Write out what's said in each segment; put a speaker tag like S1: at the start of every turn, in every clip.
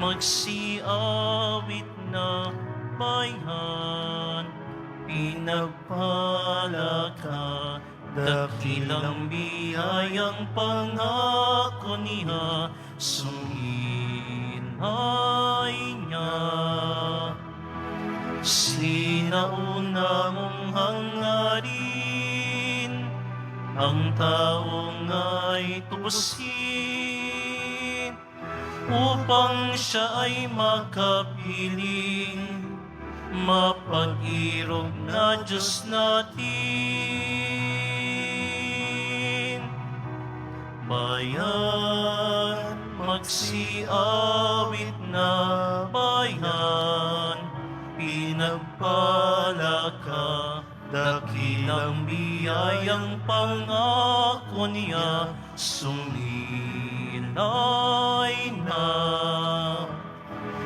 S1: magsiawit na bayan. Pinagpala ka, dakilang biyayang pangako niya, sungilay niya. Sinauna mong hangarin, ang taong ay tubusin, upang siya ay makapiling, mapag-irog na Diyos natin. Bayan, magsiawit na bayan, pinagpala ka, dakilang biyayang pangako niya, sumilay na.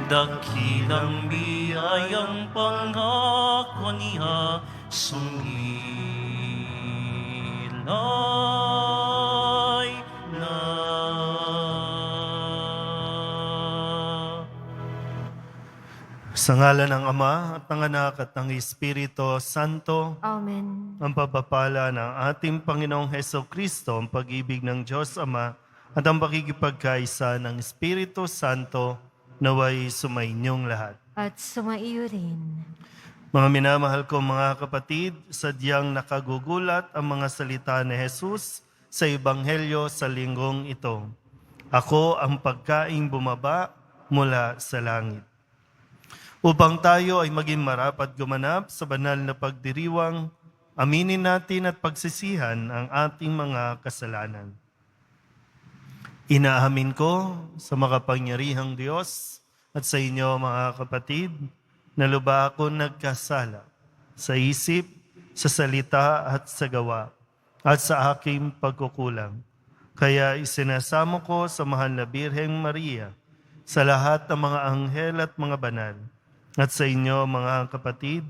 S1: Dakilang biyayang pangako niya, sumilay na.
S2: Sa ngalan ng Ama at ng Anak at ng Espiritu Santo,
S3: Amen.
S2: ang pagpapala ng ating Panginoong Hesukristo, ang pag-ibig ng Diyos Ama, at ang pakikipagkaisa ng Espiritu Santo, naway sumainyong lahat.
S3: At sumaiyo rin.
S2: Mga minamahal ko mga kapatid, sadyang nakagugulat ang mga salita ni Jesus sa Ebanghelyo sa linggong ito. Ako ang pagkaing bumaba mula sa langit. Upang tayo ay maging marapat gumanap sa banal na pagdiriwang, aminin natin at pagsisihan ang ating mga kasalanan. Inaamin ko sa makapangyarihang Diyos at sa inyo mga kapatid, na lubha ako nagkasala sa isip, sa salita at sa gawa, at sa aking pagkukulang. Kaya isinasamo ko sa mahal na Birheng Maria, sa lahat ng mga anghel at mga banal, at sa inyo mga kapatid,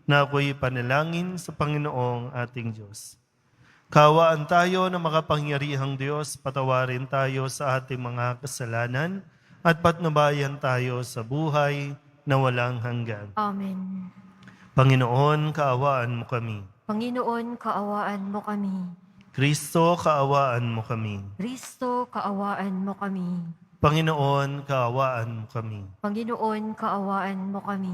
S2: na ako'y panalangin sa Panginoong ating Diyos. Kawaan tayo na makapangyarihang Diyos, patawarin tayo sa ating mga kasalanan, at patnubayan tayo sa buhay na walang hanggan.
S3: Amen.
S2: Panginoon, kaawaan mo kami.
S3: Panginoon, kaawaan mo kami.
S2: Kristo, kaawaan mo kami.
S3: Kristo, kaawaan mo kami.
S2: Panginoon, kaawaan mo kami.
S3: Panginoon, kaawaan mo kami.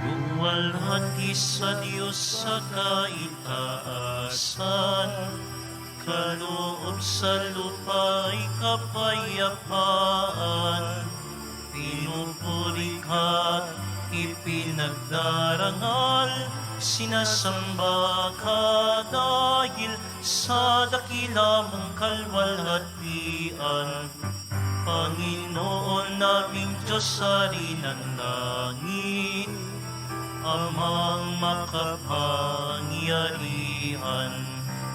S1: Luwalhati sa Diyos sa kaitaasan, kaloob sa lupa'y kapayapaan. Pinupuri ka't ipinagdarangal, sinasamba ka dahil sa dakila mong kalwalhatian. Panginoon naming Diyos Hari ng langit, Amang makapangyarihan,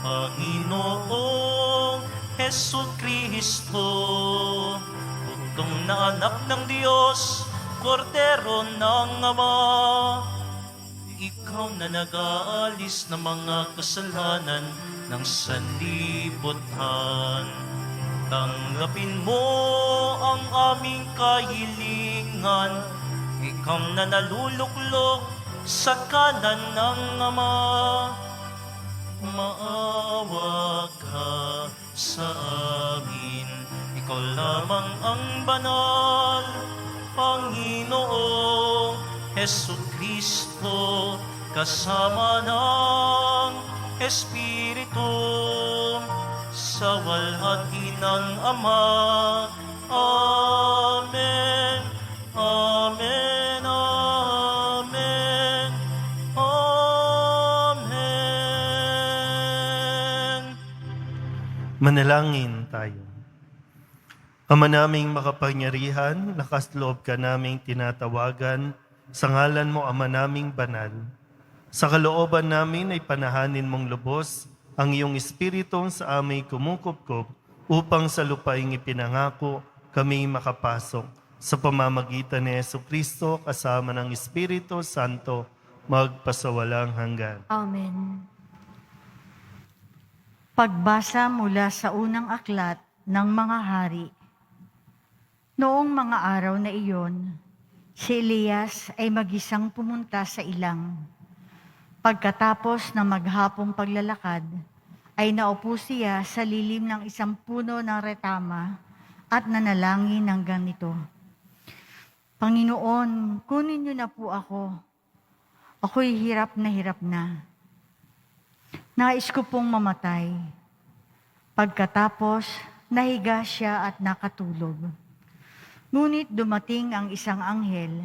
S1: Panginoong Hesukristo, bugtong na anak ng Diyos, Kordero ng Ama. Ikaw na nag-aalis ng mga kasalanan ng sanlibutan. Tanggapin mo ang aming kahilingan, ikaw na naluluklok sa kanan ng Ama. Maawa ka sa amin, ikaw lamang ang banal, Panginoong Hesukristo, kasama ng Espiritu, sa walhati ng Ama. Amen. Amen. Amen. Amen.
S2: Manalangin tayo. Ama naming makapangyarihan, lakas loob ka naming tinatawagan, sa ngalan mo, Ama naming banal. Sa kalooban namin ay panahanin mong lubos ang iyong Espiritong sa aming kumukupkup, upang sa lupaing ipinangako kami makapasok sa pamamagitan ni Jesucristo kasama ng Espiritu Santo, magpasawalang hanggan.
S3: Amen.
S4: Pagbasa mula sa unang aklat ng mga hari. Noong mga araw na iyon, si Elias ay mag-isang pumunta sa ilang. Pagkatapos ng maghapong paglalakad, ay naupo siya sa lilim ng isang puno ng retama at nanalangin ng ganito, Panginoon, kunin niyo na po ako. Ako'y hirap na. Nais ko pong mamatay. Pagkatapos, nahiga siya at nakatulog. Ngunit dumating ang isang anghel.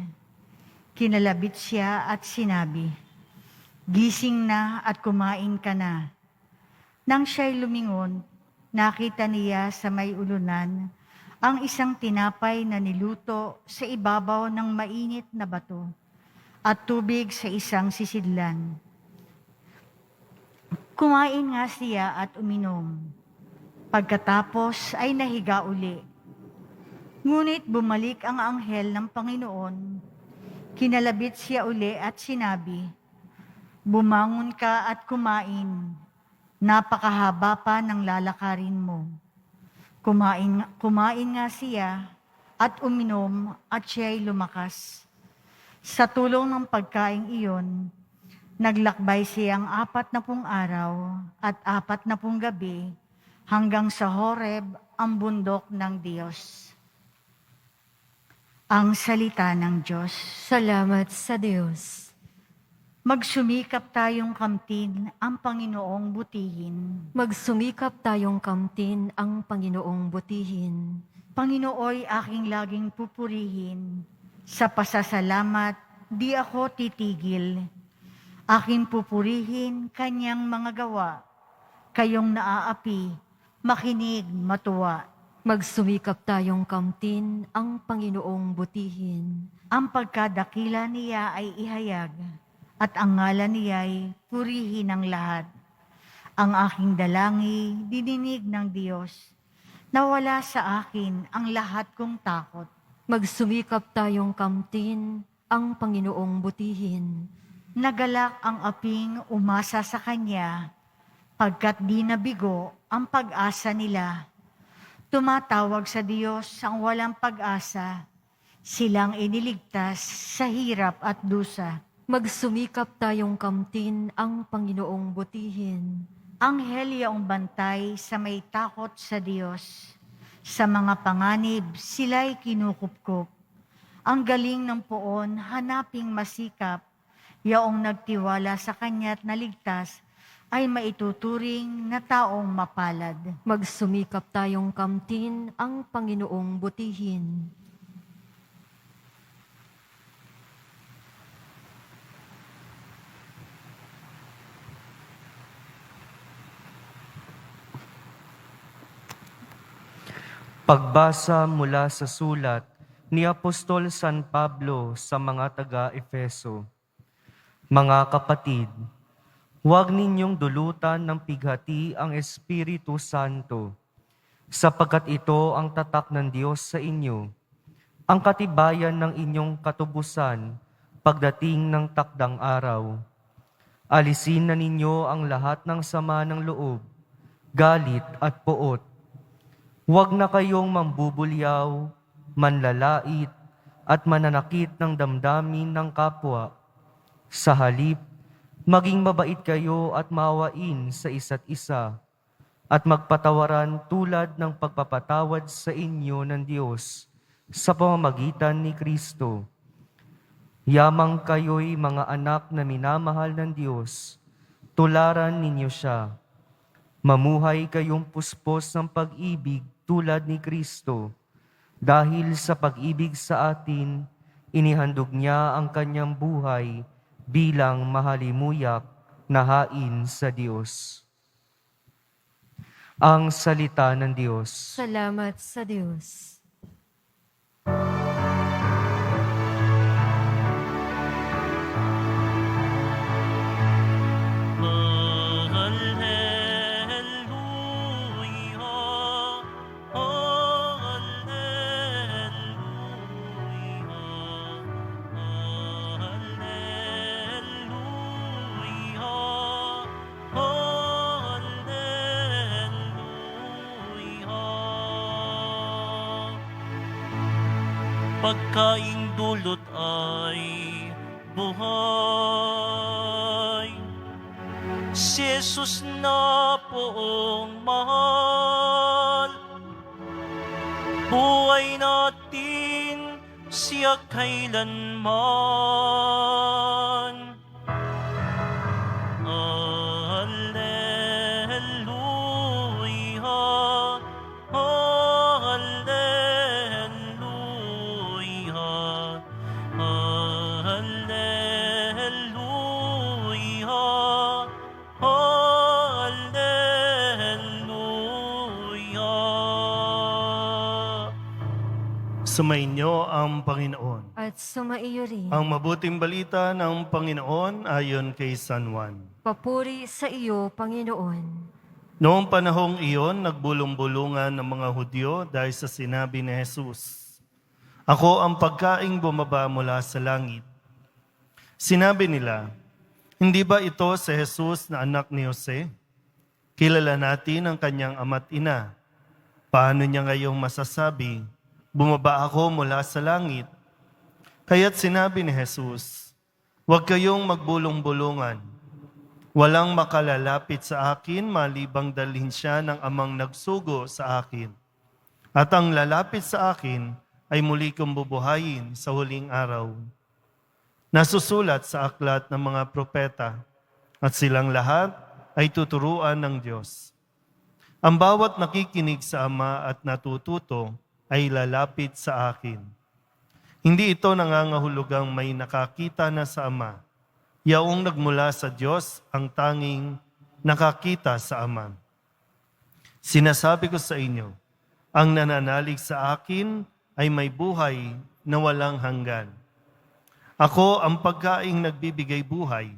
S4: Kinalabit siya at sinabi, Gising na at kumain ka na. Nang siya'y lumingon, nakita niya sa may ulunan ang isang tinapay na niluto sa ibabaw ng mainit na bato at tubig sa isang sisidlan. Kumain nga siya at uminom. Pagkatapos ay nahiga uli. Ngunit bumalik ang anghel ng Panginoon. Kinalabit siya uli at sinabi, Bumangon ka at kumain. Napakahaba pa ng lalakarin mo. Kumain nga siya at uminom at siya'y lumakas. Sa tulong ng pagkaing iyon, naglakbay siyang 40 araw at 40 gabi hanggang sa Horeb, ang bundok ng Diyos. Ang salita ng Diyos.
S3: Salamat sa Diyos.
S4: Magsumikap tayong kamtin ang Panginoong butihin.
S3: Magsumikap tayong kamtin ang Panginoong butihin.
S4: Panginooy aking laging pupurihin. Sa pasasalamat, di ako titigil. Aking pupurihin kanyang mga gawa. Kayong naaapi, makinig, matuwa.
S3: Magsumikap tayong kamtin ang Panginoong butihin.
S4: Ang pagkadakila niya ay ihayag, at ang ngalan niya'y purihin ng lahat. Ang aking dalangi, dininig ng Diyos. Nawala sa akin ang lahat kong takot.
S3: Magsumikap tayong kamtin ang Panginoong butihin.
S4: Nagalak ang aping umasa sa Kanya, pagkat di nabigo ang pag-asa nila. Tumatawag sa Diyos ang walang pag-asa, silang iniligtas sa hirap at dusa.
S3: Magsumikap tayong kamtin ang Panginoong butihin.
S4: Anghel yaong bantay sa may takot sa Diyos. Sa mga panganib, sila'y kinukupkup. Ang galing ng poon, hanaping masikap. Yaong nagtiwala sa Kanya't naligtas, ay maituturing na taong mapalad.
S3: Magsumikap tayong kamtin ang Panginoong butihin.
S5: Pagbasa mula sa sulat ni Apostol San Pablo sa mga taga-Efeso. Mga kapatid, huwag ninyong dulutan ng pighati ang Espiritu Santo, sapagkat ito ang tatak ng Diyos sa inyo, ang katibayan ng inyong katubusan pagdating ng takdang araw. Alisin na ninyo ang lahat ng sama ng loob, galit at poot. Huwag na kayong mambubulyaw, manlalait, at mananakit ng damdamin ng kapwa. Sa halip, maging mabait kayo at maawain sa isa't isa, at magpatawaran tulad ng pagpapatawad sa inyo ng Diyos sa pamamagitan ni Kristo. Yamang kayo'y mga anak na minamahal ng Diyos, tularan ninyo siya. Mamuhay kayong puspos ng pag-ibig tulad ni Kristo. Dahil sa pag-ibig sa atin, inihandog niya ang kanyang buhay bilang mahalimuyak na hain sa Diyos. Ang salita ng Diyos.
S3: Salamat sa Diyos.
S1: Hallelujah, Hallelujah. pagkaing dulot ay buhay. Si Jesus na poong mahal, buhay natin siya kailanman. Alleluia, Alleluia, Alleluia, Alleluia.
S2: Sumainyo ang Panginoon.
S3: At sumaiyo rin.
S2: Ang mabuting balita ng Panginoon ayon kay San Juan.
S3: Papuri sa iyo, Panginoon.
S2: Noong panahong iyon, nagbulong-bulungan ng mga Hudyo dahil sa sinabi ni Jesus, "Ako ang pagkaing bumaba mula sa langit." Sinabi nila, "Hindi ba ito si Jesus na anak ni Jose? Kilala natin ang kanyang ama't ina. Paano niya ngayong masasabi, 'Bumaba ako mula sa langit'?" Kaya't sinabi ni Jesus, "Huwag kayong magbulong-bulungan. Walang makalalapit sa akin malibang dalhin siya ng amang nagsugo sa akin. At ang lalapit sa akin ay muli kong bubuhayin sa huling araw." Nasusulat sa aklat ng mga propeta, at silang lahat ay tuturuan ng Diyos. Ang bawat nakikinig sa Ama at natututo ay lalapit sa akin. Hindi ito nangangahulugang may nakakita na sa Ama. Yaong nagmula sa Diyos ang tanging nakakita sa Ama. Sinasabi ko sa inyo, ang nananalig sa akin ay may buhay na walang hanggan. Ako ang pagkaing nagbibigay buhay.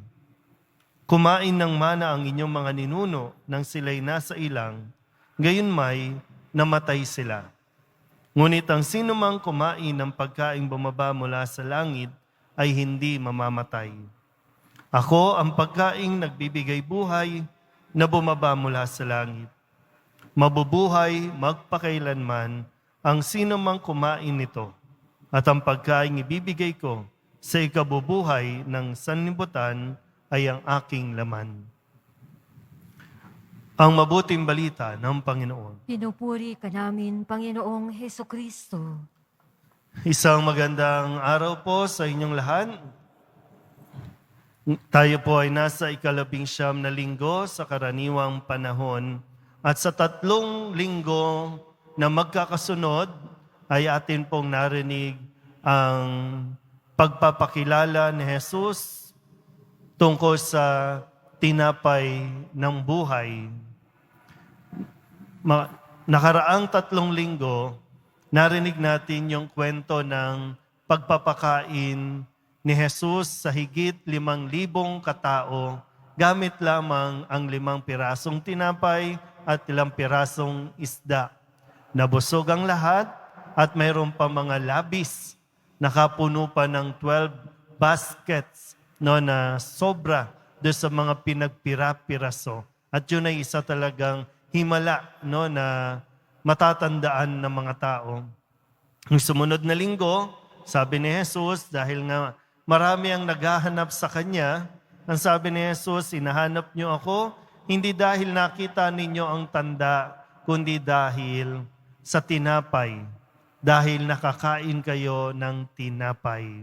S2: Kumain ng mana ang inyong mga ninuno nang sila'y nasa ilang, gayon may namatay sila. Ngunit ang sinumang kumain ng pagkaing bumaba mula sa langit ay hindi mamamatay. Ako ang pagkaing nagbibigay buhay na bumaba mula sa langit. Mabubuhay magpakailanman ang sinumang kumain nito, at ang pagkaing ibibigay ko sa ikabubuhay ng sanlibutan ay ang aking laman. Ang mabuting balita ng Panginoon.
S3: Pinupuri ka namin, Panginoong Hesukristo.
S2: Isang magandang araw po sa inyong lahat. Tayo po ay nasa 19 na linggo sa karaniwang panahon, at sa 3 linggo na magkakasunod ay atin pong narinig ang pagpapakilala ni Jesus tungkol sa tinapay ng buhay. Nakaraang 3 linggo, narinig natin yung kwento ng pagpapakain ni Jesus sa higit 5,000 katao gamit lamang ang 5 pirasong tinapay at 2 pirasong isda. Nabusog ang lahat at mayroon pa mga labis. Nakapuno pa ng 12 baskets na sobra doon sa mga pinagpira-piraso. At yun ay isa talagang himala na matatandaan ng mga tao. Ang sumunod na linggo, sabi ni Jesus, dahil nga marami ang naghahanap sa Kanya, ang sabi ni Jesus, "Hinahanap niyo ako, hindi dahil nakita ninyo ang tanda, kundi dahil sa tinapay, dahil nakakain kayo ng tinapay."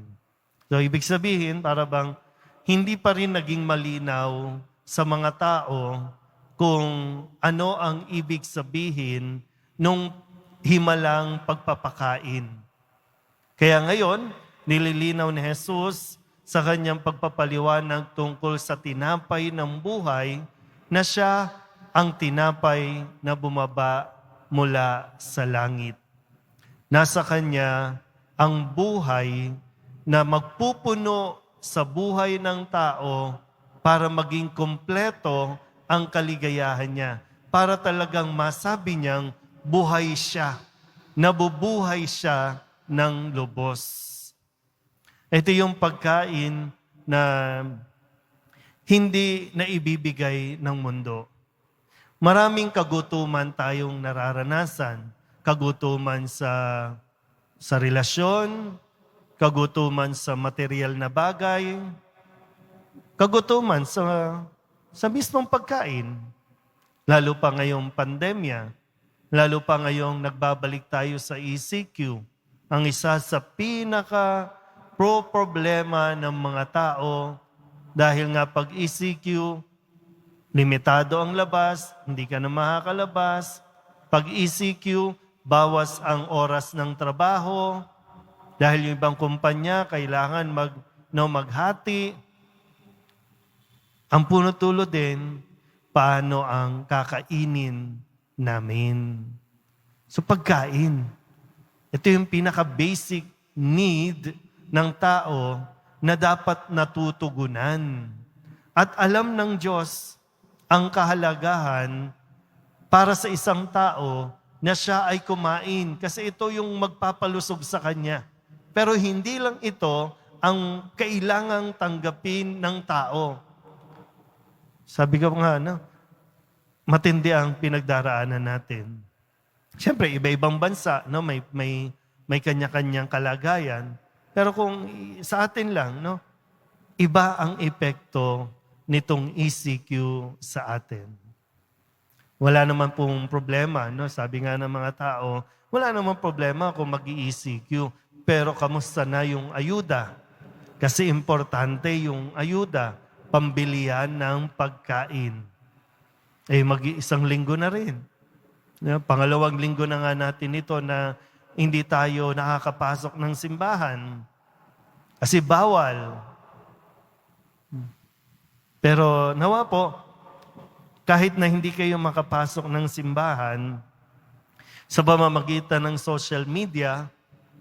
S2: So, ibig sabihin, para bang hindi pa rin naging malinaw sa mga tao kung ano ang ibig sabihin nung himalang pagpapakain. Kaya ngayon, nililinaw ni Jesus sa kanyang pagpapaliwanag tungkol sa tinapay ng buhay na siya ang tinapay na bumaba mula sa langit. Nasa kanya ang buhay na magpupuno sa buhay ng tao para maging kompleto ang kaligayahan niya. Para talagang masabi niyang buhay siya, nabubuhay siya ng lubos. Ito yung pagkain na hindi na ibibigay ng mundo. Maraming kagutuman tayong nararanasan. Kagutuman sa sa relasyon, kagutuman sa material na bagay, kagutuman sa mismong pagkain. Lalo pa ngayong pandemya, lalo pa ngayong nagbabalik tayo sa ECQ, ang isa sa pinaka-problema ng mga tao dahil nga pag ECQ, limitado ang labas, hindi ka na makakalabas. Pag ECQ, bawas ang oras ng trabaho dahil yung ibang kumpanya kailangan maghati. Ang puno-tulo din, paano ang kakainin namin. So pagkain, ito yung pinaka-basic need ng tao na dapat natutugunan. At alam ng Diyos ang kahalagahan para sa isang tao na siya ay kumain kasi ito yung magpapalusog sa kanya. Pero hindi lang ito ang kailangang tanggapin ng tao. Sabi ko nga, matindi ang pinagdaraanan natin. Siyempre, iba-ibang bansa, may kanya-kanyang kalagayan. Pero kung sa atin lang, iba ang epekto nitong ECQ sa atin. Wala naman pong problema, sabi nga ng mga tao, wala naman problema kung mag-ECQ. Pero kamusta na yung ayuda? Kasi importante yung ayuda, pambilihan ng pagkain. Mag-iisang linggo na rin. Pangalawang linggo na nga natin ito na hindi tayo nakakapasok ng simbahan. Kasi bawal. Pero nawa po, kahit na hindi kayo makapasok ng simbahan, sa pamamagitan ng social media,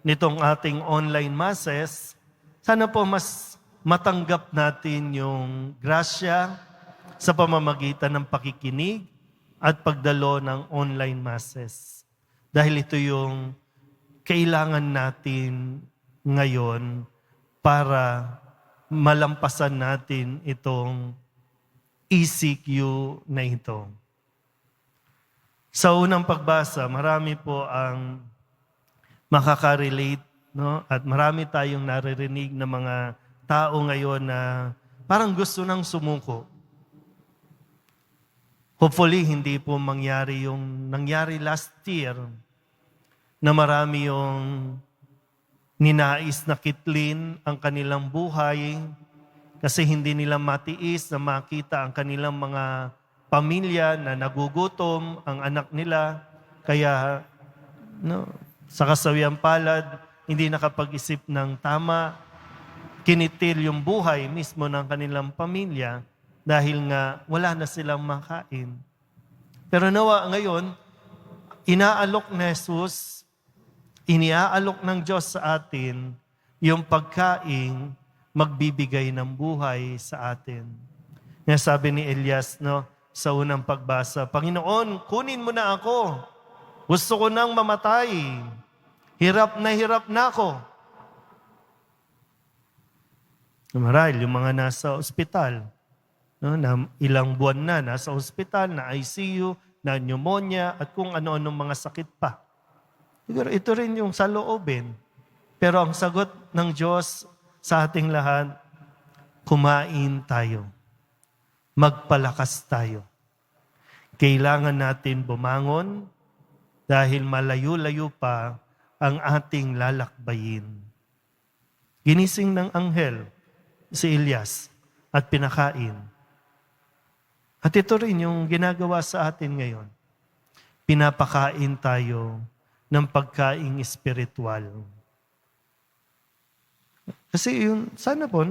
S2: nitong ating online masses, sana po mas matanggap natin yung grasya sa pamamagitan ng pakikinig at pagdalo ng online masses. Dahil ito yung kailangan natin ngayon para malampasan natin itong ECQ na ito. Sa unang pagbasa, marami po ang makaka-relate, at marami tayong naririnig na mga tao ngayon na parang gusto nang sumuko. Hopefully, hindi po mangyari yung nangyari last year na marami yung ninais na kitlin ang kanilang buhay kasi hindi nila matiis na makita ang kanilang mga pamilya na nagugutom, ang anak nila. Kaya sa kasawiang palad, hindi nakapag-isip ng tama, kinitil yung buhay mismo ng kanilang pamilya dahil nga wala na silang makain. Pero nawa ngayon, inaalok ni Jesus, iniaalok ng Diyos sa atin yung pagkain magbibigay ng buhay sa atin. Nga sabi ni Elias sa unang pagbasa, Panginoon, kunin mo na ako. Gusto ko nang mamatay. Hirap na ako. Marahil yung mga nasa ospital, na ilang buwan na nasa ospital, na ICU, na pneumonia, at kung ano-anong mga sakit pa. Siguro ito rin yung sa loobin. Pero ang sagot ng Diyos sa ating lahat, kumain tayo. Magpalakas tayo. Kailangan natin bumangon dahil malayo-layo pa ang ating lalakbayin. Ginising ng anghel si Elias at pinakain. At ito rin yung ginagawa sa atin ngayon. Pinapakain tayo ng pagkaing espiritual. Kasi yun, sana po,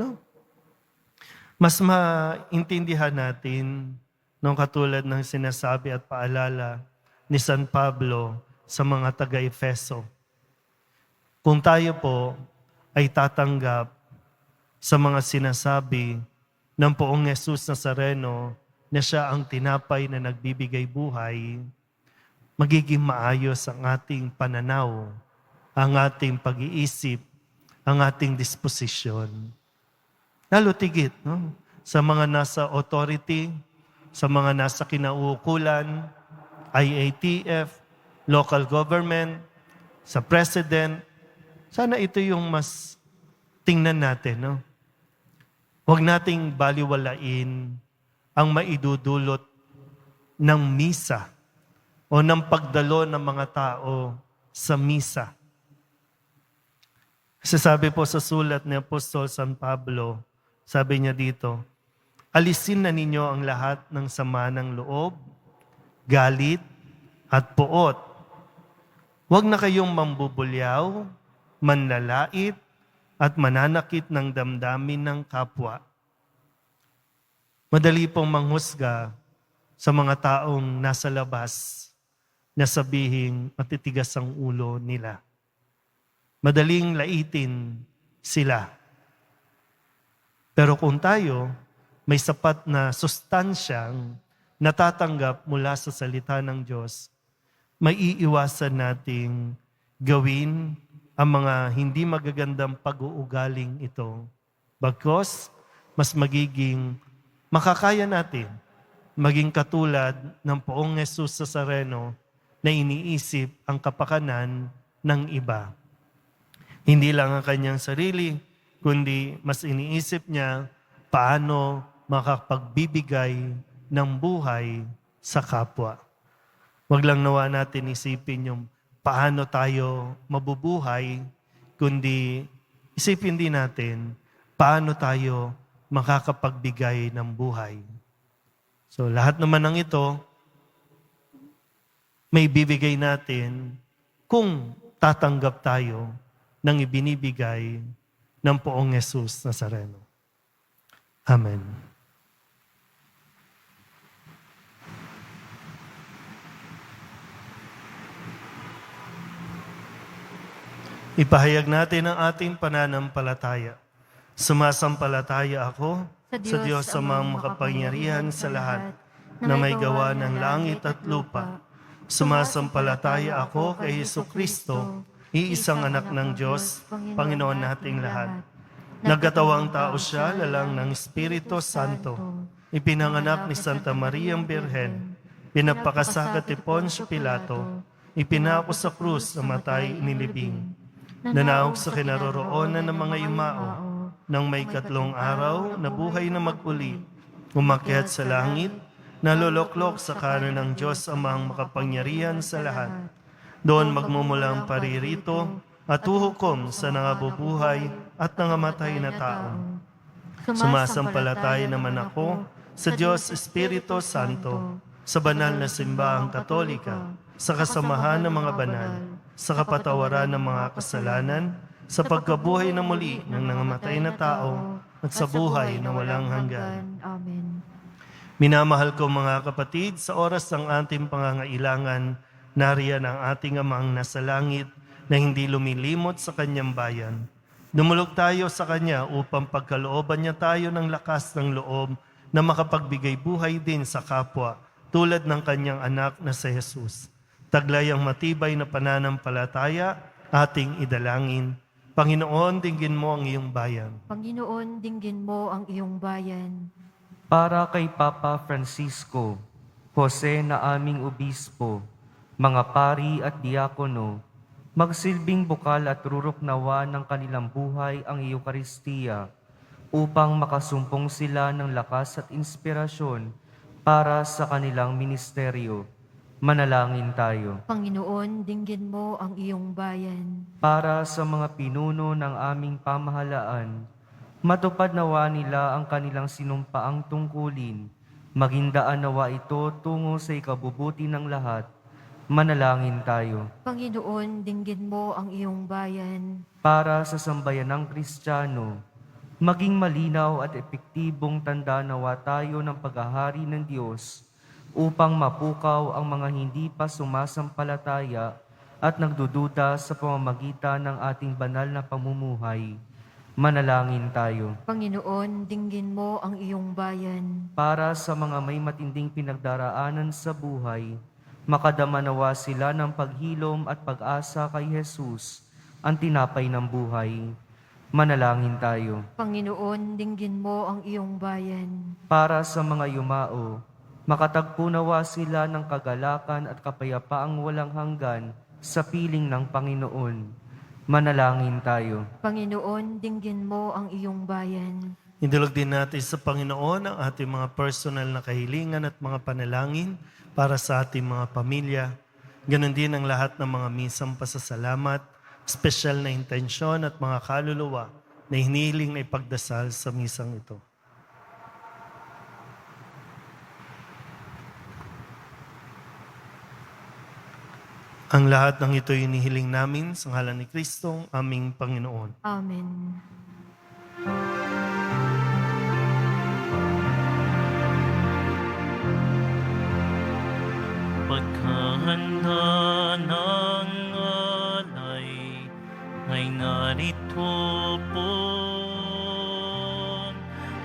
S2: mas maintindihan natin nung katulad ng sinasabi at paalala ni San Pablo sa mga taga-Efeso. Kung tayo po ay tatanggap sa mga sinasabi ng Poong Jesus Nazareno na siya ang tinapay na nagbibigay buhay, magiging maayos ang ating pananaw, ang ating pag-iisip, ang ating disposisyon. Lalo tigit, sa mga nasa authority, sa mga nasa kinauukulan, IATF, local government, sa president, sana ito yung mas tingnan natin, no? Huwag nating baliwalain ang maidudulot ng misa o ng pagdalo ng mga tao sa misa. Kasi sabi po sa sulat ni Apostol San Pablo, sabi niya dito, alisin na ninyo ang lahat ng sama ng loob, galit, at puot. Huwag na kayong mambubulyaw, manlalait, at mananakit ng damdamin ng kapwa. Madali pong manghusga sa mga taong nasa labas na sabihing matitigas ang ulo nila. Madaling laitin sila. Pero kung tayo may sapat na sustansyang natatanggap mula sa salita ng Diyos, may iiwasan nating gawin ang mga hindi magagandang pag-uugaling ito. Bagkus, mas magiging makakaya natin maging katulad ng Poong Jesus Nazareno na iniisip ang kapakanan ng iba. Hindi lang ang kanyang sarili, kundi mas iniisip niya paano makapagbibigay ng buhay sa kapwa. Wag lang nawa natin isipin yung paano tayo mabubuhay, kundi isipin din natin paano tayo makakapagbigay ng buhay. So lahat naman ng ito, may bibigay natin kung tatanggap tayo ng ibinibigay ng Poong Jesus Nazareno. Amen. Ipahayag natin ang ating pananampalataya. Sumasampalataya ako sa Diyos amang makapangyarihan sa lahat na may gawa ng langit at lupa. Sumasampalataya ako kay Jesucristo, iisang anak ng Diyos, Panginoon nating lahat. Nagkatawang tao siya, lalang ng Espiritu Santo. Ipinanganak ni Santa Mariang Birhen. Pinagpakasakat ni Poncio Pilato. Ipinako sa krus, namatay, inilibing. Nanahog sa kinaroroonan ng mga yumao. Nang may 3 araw, nabuhay na mag-uli. Umakyat sa langit, naloloklok sa kanan ng Diyos amang makapangyarihan sa lahat. Doon magmumulang paririto at huhukom sa nangabubuhay at nangamatay na tao. Sumasampalataya naman ako sa Diyos Espiritu Santo, sa banal na simbahang katolika, sa kasamahan ng mga banal, sa kapatawaran ng mga kasalanan, sa pagkabuhay na muli ng nangamatay na tao, at sa buhay na walang hanggan.
S3: Amen.
S2: Minamahal ko mga kapatid, sa oras ng ating pangangailangan, nariyan ang ating Amang nasa langit na hindi lumilimot sa kanyang bayan. Dumulog tayo sa kanya upang pagkalooban niya tayo ng lakas ng loob na makapagbigay buhay din sa kapwa, tulad ng kanyang anak na si Jesus. Taglay ang matibay na pananampalataya, ating idalangin. Panginoon, dinggin mo ang iyong bayan.
S3: Panginoon, dinggin mo ang iyong bayan.
S5: Para kay Papa Francisco, Jose na aming obispo, mga pari at diakono, magsilbing bukal at rurok nawa ng kanilang buhay ang Eukaristiya upang makasumpong sila ng lakas at inspirasyon para sa kanilang ministeryo. Manalangin tayo.
S3: Panginoon, dinggin mo ang iyong bayan.
S5: Para sa mga pinuno ng aming pamahalaan, matupad nawa nila ang kanilang sinumpaang tungkulin, maging daan nawa ito tungo sa ikabubuti ng lahat. Manalangin tayo.
S3: Panginoon, dinggin mo ang iyong bayan.
S5: Para sa sambayanang Kristiyano, maging malinaw at epektibong tanda nawa tayo ng paghahari ng Diyos upang mapukaw ang mga hindi pa sumasampalataya at nagdududa sa pamamagitan ng ating banal na pamumuhay. Manalangin tayo.
S3: Panginoon, dinggin mo ang iyong bayan.
S5: Para sa mga may matinding pinagdaraanan sa buhay, makadama nawa sila ng paghilom at pag-asa kay Jesus, ang tinapay ng buhay. Manalangin tayo.
S3: Panginoon, dinggin mo ang iyong bayan.
S5: Para sa mga yumao, makatagpo nawa sila ng kagalakan at kapayapaang walang hanggan sa piling ng Panginoon. Manalangin tayo.
S3: Panginoon, dinggin mo ang iyong bayan.
S2: Idulog din natin sa Panginoon ang ating mga personal na kahilingan at mga panalangin para sa ating mga pamilya. Ganon din ang lahat ng mga misang pasasalamat, espesyal na intensyon at mga kaluluwa na hinihiling na ipagdasal sa misang ito. Ang lahat ng ito ay hinihiling namin sa ngalan ni Kristong aming Panginoon.
S3: Amen.
S1: Paghahanda ng alay ay narito po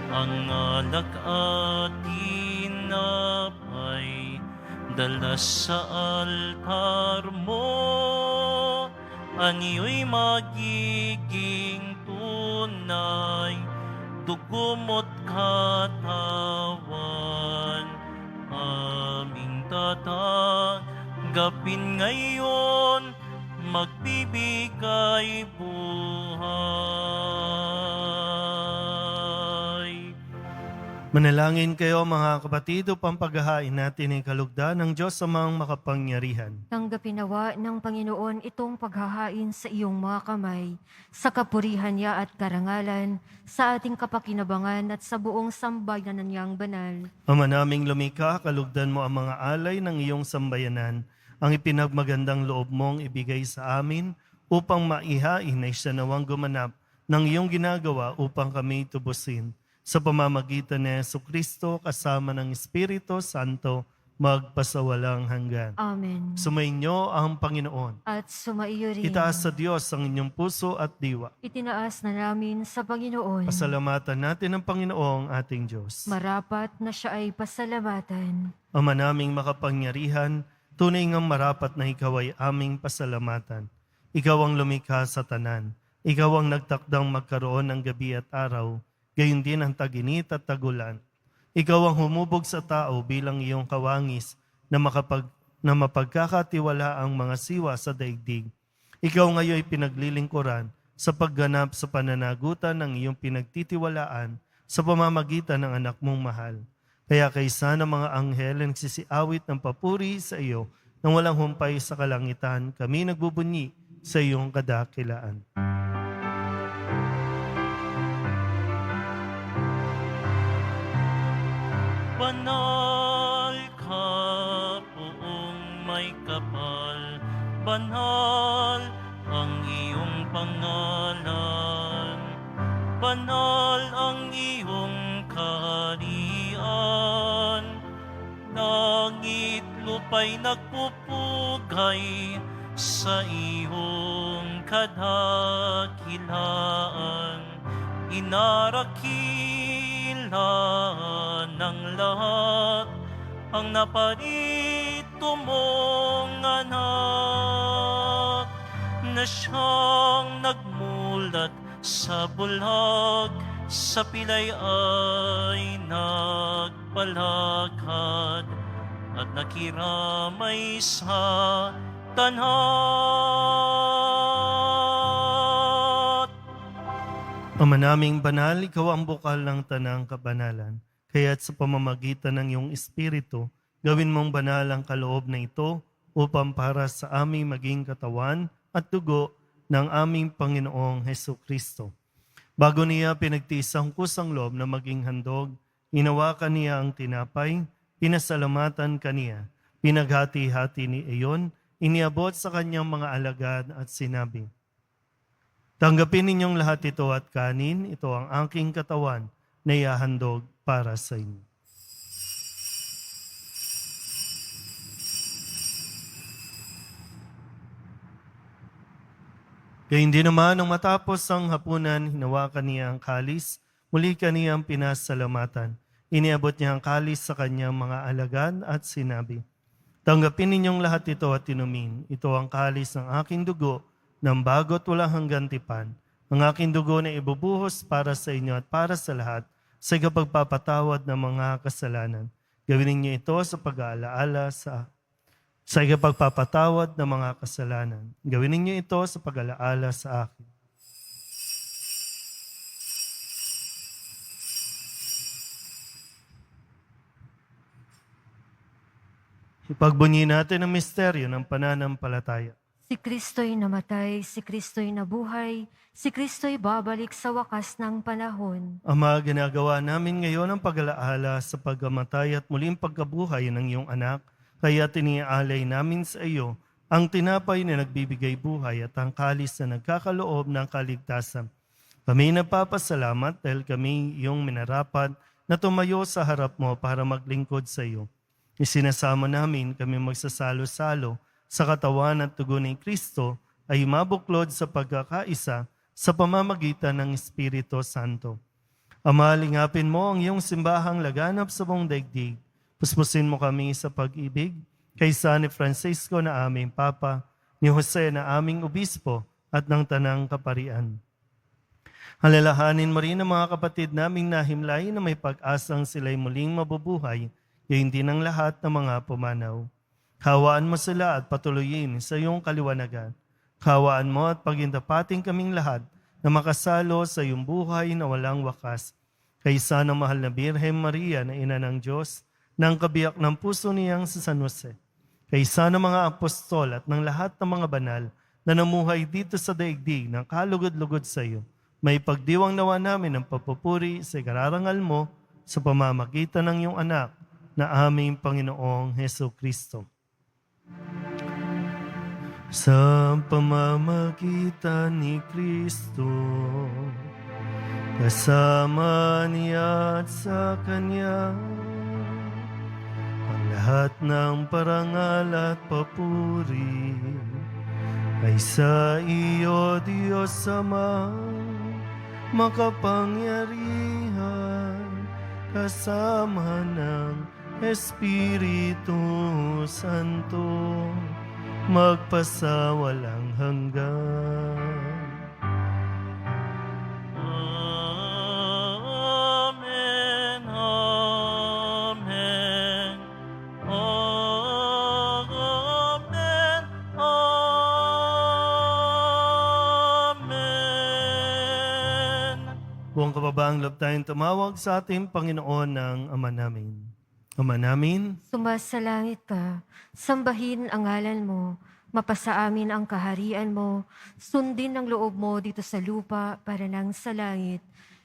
S1: ang alak at tinapay dala sa altar mo. Aniyo'y magiging tunay, dugo mo't katawan, aming tatanggapin ngayon, magbibigay buhay.
S2: Manalangin kayo mga kapatid upang paghahain natin ang kalugdan ng Diyos amang makapangyarihan.
S3: Tanggapin nawa ng Panginoon itong paghahain sa iyong mga kamay, sa kapurihan niya at karangalan, sa ating kapakinabangan at sa buong sambayanan niyang banal.
S2: Ama naming lumikha, kalugdan mo ang mga alay ng iyong sambayanan, ang ipinagmagandang loob mong ibigay sa amin upang maihain na siya nawang gumanap ng iyong ginagawa upang kami tubusin. Sa pamamagitan ni Jesucristo kasama ng Espiritu Santo, magpasawalang hanggan.
S3: Amen.
S2: Sumainyo ang Panginoon.
S3: At sumaiyo rin.
S2: Itaas sa Diyos ang inyong puso at diwa.
S3: Itinaas na namin sa Panginoon.
S2: Pasalamatan natin ang Panginoong ating Diyos.
S3: Marapat na siya ay pasalamatan.
S2: Ama naming makapangyarihan, tunay ngang marapat na ikaw ay aming pasalamatan. Ikaw ang lumikha sa tanan. Ikaw ang nagtakdang magkaroon ng gabi at araw, gayon din ang taginit at tagulan. Ikaw ang humubog sa tao bilang iyong kawangis na mapagkakatiwala ang mga siwa sa daigdig. Ikaw ngayon ay pinaglilingkuran sa pagganap sa pananagutan ng iyong pinagtitiwalaan sa pamamagitan ng anak mong mahal. Kaya kaysa ng mga anghel ang nagsisiawit ng papuri sa iyo nang walang humpay sa kalangitan, kami nagbubunyi sa iyong kadakilaan.
S1: Banal ka, buong may kapal, banal ang iyong pangalan, banal ang iyong kaharian, langit lupa'y nagpupugay sa iyong kadakilaan, inarakilan ng lahat ang naparito mong anak na siyang nagmulat sa bulag, sa pilay ay nagpalakad at nakiramay sa tanhat.
S2: Ama naming banal, ikaw ang bukal ng tanang kabanalan. Kaya't sa pamamagitan ng iyong Espiritu, gawin mong banal ang kaloob na ito upang para sa aming maging katawan at dugo ng aming Panginoong Hesukristo. Bago niya pinagtiis ang kusang loob na maging handog, inawakan niya ang tinapay, pinasalamatan kaniya, pinaghati-hati ni iyon, iniabot sa kanyang mga alagad at sinabi, tanggapin ninyong lahat ito at kanin, ito ang aking katawan na ihahandog para sa inyo. Gayun din naman, nang matapos ang hapunan, hinawakan niya ang kalis, muli kaniyang pinasalamatan. Iniabot niya ang kalis sa kanyang mga alagad at sinabi, tanggapin ninyong lahat ito at inumin. Ito ang kalis ng aking dugo, ng bago't walang hanggang tipan. Ang aking dugo na ibubuhos para sa inyo at para sa lahat sa kapagpapatawad ng mga kasalanan. Gawin ninyo ito sa pag-aalaala sa sa ikapagpapatawad ng mga kasalanan. Gawin ninyo ito sa pag-alaala sa akin. Ipagbunyi natin ang misteryo ng pananampalataya.
S3: Si Kristo'y namatay, si Kristo'y nabuhay, si Kristo'y babalik sa wakas ng panahon.
S2: Ama, ginagawa namin ngayon ang pag-alaala sa pagkamatay at muling pagkabuhay ng iyong anak, kaya tiniaalay namin sa iyo ang tinapay na nagbibigay buhay at ang kalis na nagkakaloob ng kaligtasan. Kami nagpapasalamat dahil kami iyong minarapat na tumayo sa harap mo para maglingkod sa iyo. Isinasama namin kami magsasalo-salo sa katawan at tugon ni Kristo ay mabuklod sa pagkakaisa sa pamamagitan ng Espiritu Santo. Ama, lingapin mo ang iyong simbahang laganap sa buong daigdig. Puspusin mo kami sa pag-ibig kaysa ni Francisco na aming Papa, ni Jose na aming Obispo at ng Tanang Kaparian. Halalahanin mo rin ang mga kapatid naming nahimlay na may pag-asang sila'y muling mabubuhay, gayon din ang lahat ng mga pumanaw. Hawaan mo sila at patuloyin sa iyong kaliwanagan. Hawaan mo at pagintapating kaming lahat na makasalo sa iyong buhay na walang wakas. Kaysa ng mahal na Birhen Maria na ina ng Diyos, ng kabiyak ng puso niyang si San Jose. Kaysa ng mga apostol at ng lahat ng mga banal na namuhay dito sa daigdig ng kalugod-lugod sa iyo, may pagdiwang nawa namin ng papupuri sa ikararangal mo sa pamamagitan ng iyong anak na aming Panginoong Heso Kristo. Sa pamamagitan ni Kristo, kasama niya at sa Kanya, ang lahat ng parangal at papuri ay sa iyo, Diyos Ama, makapangyarihan, kasama ng Espiritu Santo, magpasawalang hanggan.
S1: Amen, amen, amen, amen.
S2: Buong kababaang loob tayong tumawag sa ating Panginoon ng Ama namin. Ama namin,
S3: Sumasalangit ka, sambahin ang ngalan mo, mapasa amin ang kaharian mo, sundin ang loob mo dito sa lupa para nang sa langit.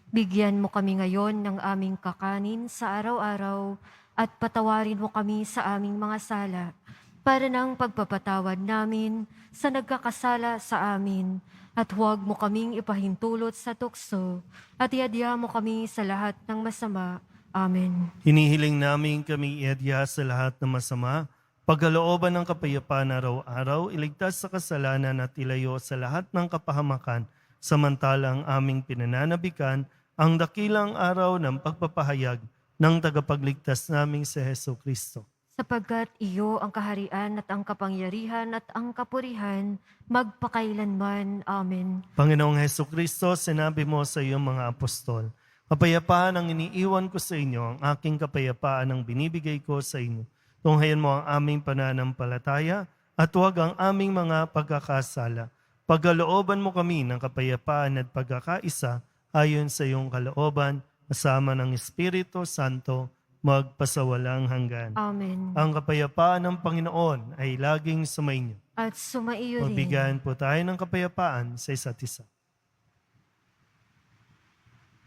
S3: Bigyan mo kami ngayon ng aming kakanin sa araw-araw at patawarin mo kami sa aming mga sala para nang pagpapatawad namin sa nagkakasala sa amin. At huwag mo kaming ipahintulot sa tukso at iadya mo kami sa lahat ng masama. Amen.
S2: hinihiling namin kami iadya sa lahat ng masama, pagkalooban ng kapayapaan araw-araw, iligtas sa kasalanan at ilayo sa lahat ng kapahamakan, samantalang aming pinananabikan ang dakilang araw ng pagpapahayag ng tagapagligtas naming si Heso Kristo.
S3: Sapagkat iyo ang kaharian at ang kapangyarihan at ang kapurihan, magpakailanman. Amen.
S2: Panginoong Heso Kristo, sinabi mo sa iyong mga apostol, kapayapaan ang iniiwan ko sa inyo, ang aking kapayapaan ang binibigay ko sa inyo. Tunghayan mo ang aming pananampalataya at huwag ang aming mga pagkakasala. Pagkalooban mo kami ng kapayapaan at pagkakaisa ayon sa iyong kalooban, kasama ng Espiritu Santo, magpasawalang hanggan.
S3: Amen.
S2: Ang kapayapaan ng Panginoon ay laging sumainyo.
S3: At sumaiyo rin.
S2: Magbigyan po tayo ng kapayapaan sa isa't isa.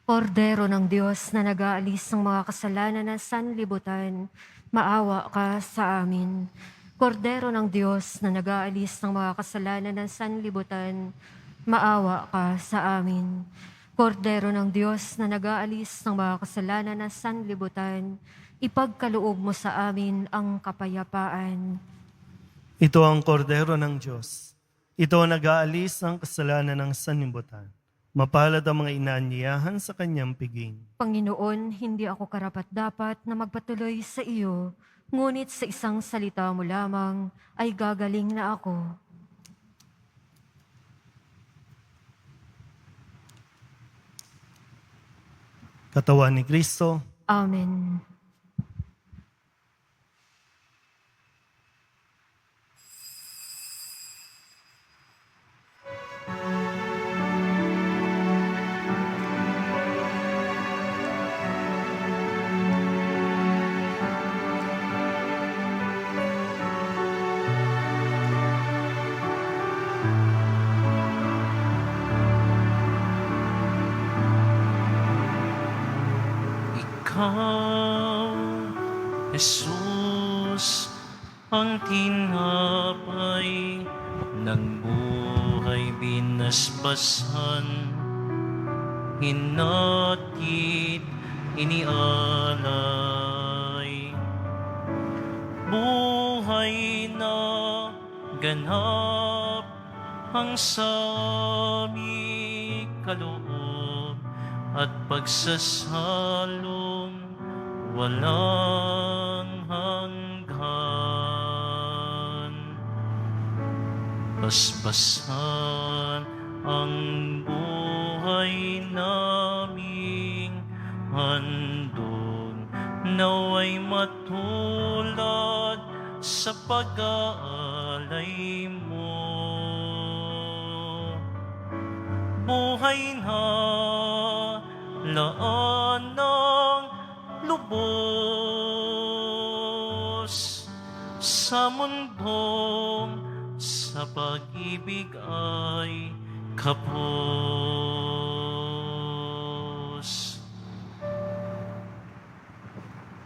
S3: Kordero ng Diyos na nag-aalis ng mga kasalanan ng sanlibutan, maawa ka sa amin. Kordero ng Diyos na nag-aalis ng mga kasalanan ng sanlibutan, maawa ka sa amin. Kordero ng Diyos na nag-aalis ng mga kasalanan ng sanlibutan, ipagkaloob mo sa amin ang kapayapaan.
S2: Ito ang kordero ng Diyos. Ito ang nag-aalis ng kasalanan ng sanlibutan. Mapalad ang mga inaanyayahan sa kanyang piging.
S3: Panginoon, hindi ako karapat-dapat na magpatuloy sa iyo, ngunit sa isang salita mo lamang ay gagaling na ako.
S2: Katawan ni Kristo,
S3: Amen.
S1: Ikaw, Jesus, ang tinapay ng buhay binasbasan, hinatid, inialay. Buhay na ganap ang sami kaloob at pagsasalong walang hanggan. Basbasan ang buhay naming handog, naway matulad sa pag-aalay mo. Buhay na laan ng lubos sa mundong sa pag-ibig ay kapos.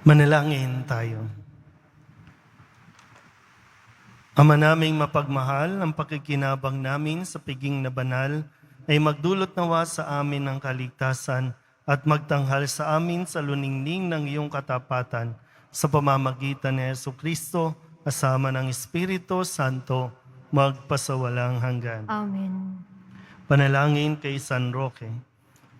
S2: Manalangin tayo. Ama naming mapagmahal, ang pakikinabang namin sa piging na banal ay magdulot nawa sa amin ng kaligtasan at magtanghal sa amin sa luningning ng iyong katapatan sa pamamagitan ni Jesucristo kasama ng Espiritu Santo magpasawalang hanggan.
S3: Amen.
S2: Panalangin kay San Roque.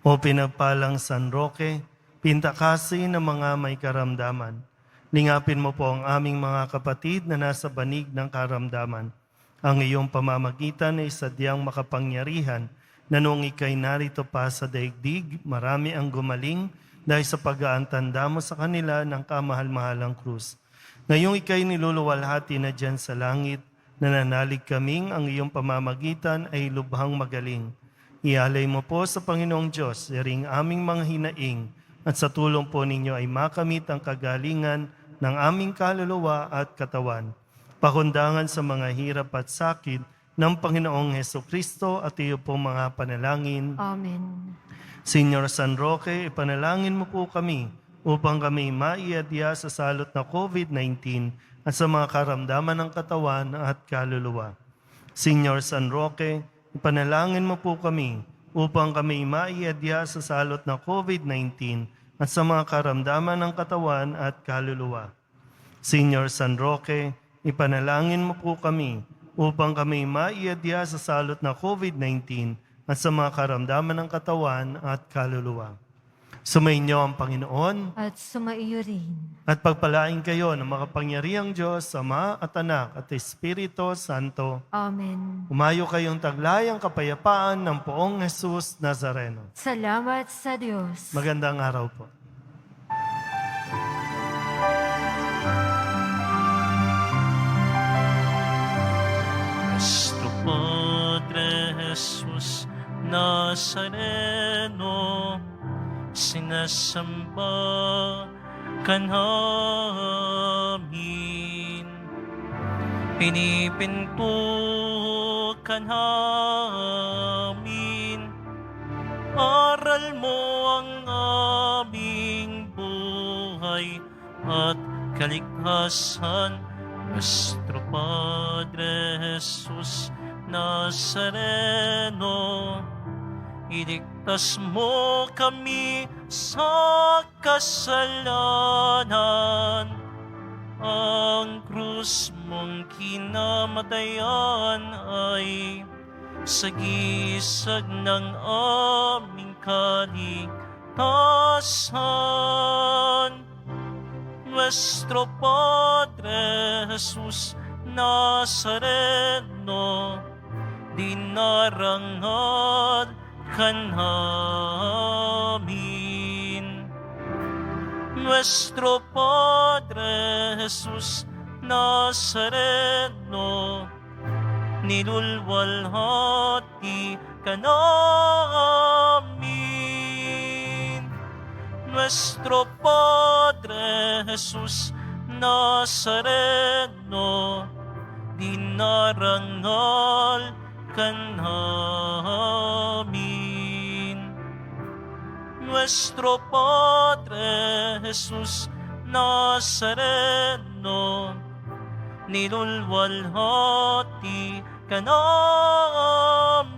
S2: O pinagpalang San Roque, pintakasi ng mga may karamdaman. Lingapin mo po ang aming mga kapatid na nasa banig ng karamdaman. Ang iyong pamamagitan ay sadyang makapangyarihan na noong ikay narito pa sa daigdig, marami ang gumaling dahil sa pag-aantanda mo sa kanila ng kamahal-mahalang krus. Ngayong ikay niluluwalhati na dyan sa langit, nananalig kaming ang iyong pamamagitan ay lubhang magaling. Ialay mo po sa Panginoong Diyos, yaring aming mga hinaing, at sa tulong po ninyo ay makamit ang kagalingan ng aming kaluluwa at katawan. Pakundangan sa mga hirap at sakit ng Panginoong Hesukristo at iyo po mga panalangin.
S3: Amen.
S2: Señor San Roque, ipanalangin mo po kami upang kami maiadya sa salot na COVID-19 at sa mga karamdaman ng katawan at kaluluwa. Señor San Roque, ipanalangin mo po kami upang kami maiadya sa salot na COVID-19 at sa mga karamdaman ng katawan at kaluluwa. Señor San Roque, ipanalangin mo po kami upang kami maiadya sa salot na COVID-19 at sa mga karamdaman ng katawan at kaluluwa. Sumainyo ang Panginoon
S3: At sumaiyo rin.
S2: at pagpalain kayo ng makapangyarihang Diyos, Ama at Anak at Espiritu Santo.
S3: Amen.
S2: Umayo kayong taglayang kapayapaan ng Poong Jesus Nazareno.
S3: Salamat sa Diyos.
S2: Magandang araw po.
S1: Nuestro Padre Jesus Nazareno, sinasamba ka namin, pinipinto ka namin, aral mo ang aming buhay at kaligtasan. Nuestro Padre Jesus Nazareno, iligtas mo kami sa kasalanan. Ang krus mong kinamatayan ay sagisag ng aming kaligtasan. Nuestro Padre Jesus Nazareno, dinarangal ka namin. Nuestro Padre Jesus Nazareno, nilulwalhati ka namin. Nuestro Padre Jesus Nazareno, dinarangal ka namin. nuestro Padre Jesus Nazareno, nilulwalhati ka namin.